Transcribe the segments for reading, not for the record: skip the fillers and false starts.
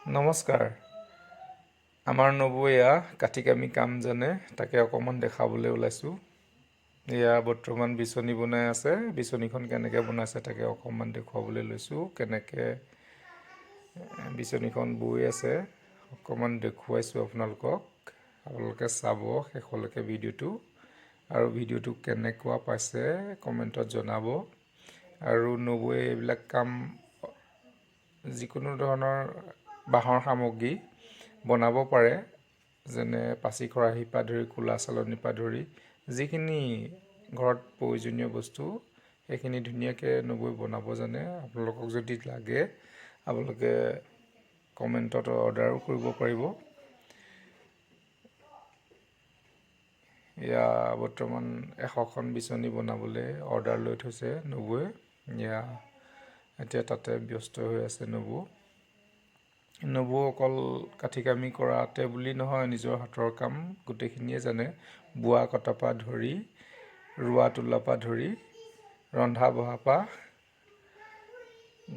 নমস্কাৰ। আমাৰ নবৌ এয়া কাঠি কামি কাম জানে, তাকে অকণমান দেখাবলৈ ওলাইছোঁ। এয়া বৰ্তমান বিচনী বনাই আছে। বিচনীখন কেনেকৈ বনাইছে তাকে অকণমান দেখুৱাবলৈ লৈছোঁ। কেনেকৈ বিচনীখন বৈ আছে অকণমান দেখুৱাইছোঁ আপোনালোকক। আপোনালোকে চাব শেষলৈকে ভিডিঅ'টো, আৰু ভিডিঅ'টো কেনেকুৱা পাইছে কমেণ্টত জনাব। আৰু নবৌয়ে এইবিলাক কাম যিকোনো ধৰণৰ বাঁহৰ সামগ্ৰী বনাব পাৰে, যেনে পাচি খৰাহীৰ পৰা ধৰি কোলা চালনীৰ পৰা ধৰি যিখিনি ঘৰত প্ৰয়োজনীয় বস্তু সেইখিনি ধুনীয়াকৈ নবৌয়ে বনাব জানে। আপোনালোকক যদি লাগে আপোনালোকে কমেণ্টত অৰ্ডাৰো কৰিব পাৰিব। এয়া বৰ্তমান 100খন বিচনী বনাবলৈ অৰ্ডাৰ লৈ থৈছে নবৌয়ে। এয়া এতিয়া তাতে ব্যস্ত হৈ আছে নবৌ। নবৌ অকল কাঠি কামি কৰাতে বুলি নহয়, নিজৰ হাতৰ কাম গোটেইখিনিয়ে জানে। বোৱা কটাৰ পৰা ধৰি ৰোৱা তোলাৰ পৰা ধৰি ৰন্ধা বঢ়াৰ পৰা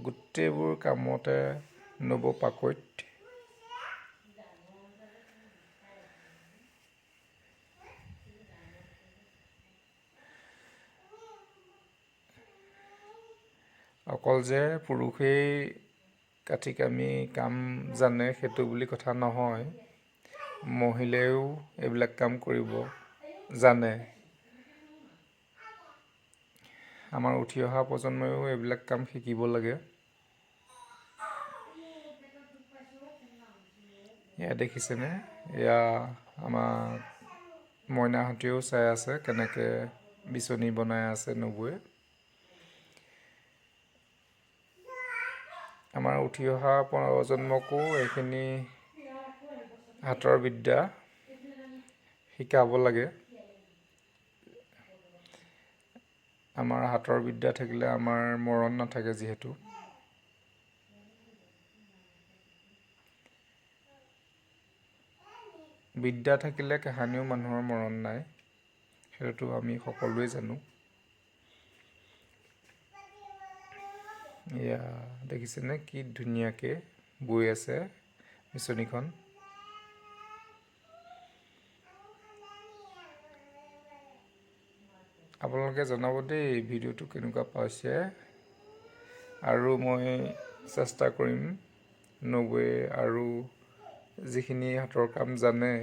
গোটেইবোৰ কামতে নবৌ পাকৈত। অকল যে পুৰুষেই কাঠি কামি কাম জানে সেইটো বুলি কথা নহয়, মহিলায়ো এইবিলাক কাম কৰিব জানে। আমাৰ উঠি অহা প্ৰজন্ময়ো এইবিলাক কাম শিকিব লাগে। এয়া দেখিছেনে, এয়া আমাৰ মইনাহঁতেও চাই আছে কেনেকৈ বিচনী বনাই আছে নবৌয়ে। আমাৰ উঠি অহা প্ৰজন্মকো এইখিনি হাতৰ বিদ্যা শিকাব লাগে। আমাৰ হাতৰ বিদ্যা থাকিলে আমাৰ মৰণ নাথাকে। যিহেতু বিদ্যা থাকিলে কাহানিও মানুহৰ মৰণ নাই, সেইটোতো আমি সকলোৱে জানো। এয়া দেখিছেনে কি ধুনীয়াকৈ বৈ আছে বিচনীখন। আপোনালোকে জনাব দেই ভিডিঅ'টো কেনেকুৱা পাইছে, আৰু মই চেষ্টা কৰিম নবৌয়ে আৰু যিখিনি হাতৰ কাম জানে,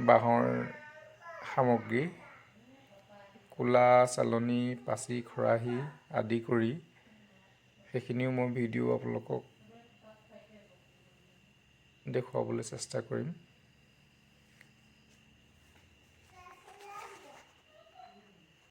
বাঁহৰ সামগ্ৰী কোলা চালনী পাচি খৰাহী আদি কৰি সেইখিনিও মই ভিডিঅ' আপোনালোকক দেখুৱাবলৈ চেষ্টা কৰিম।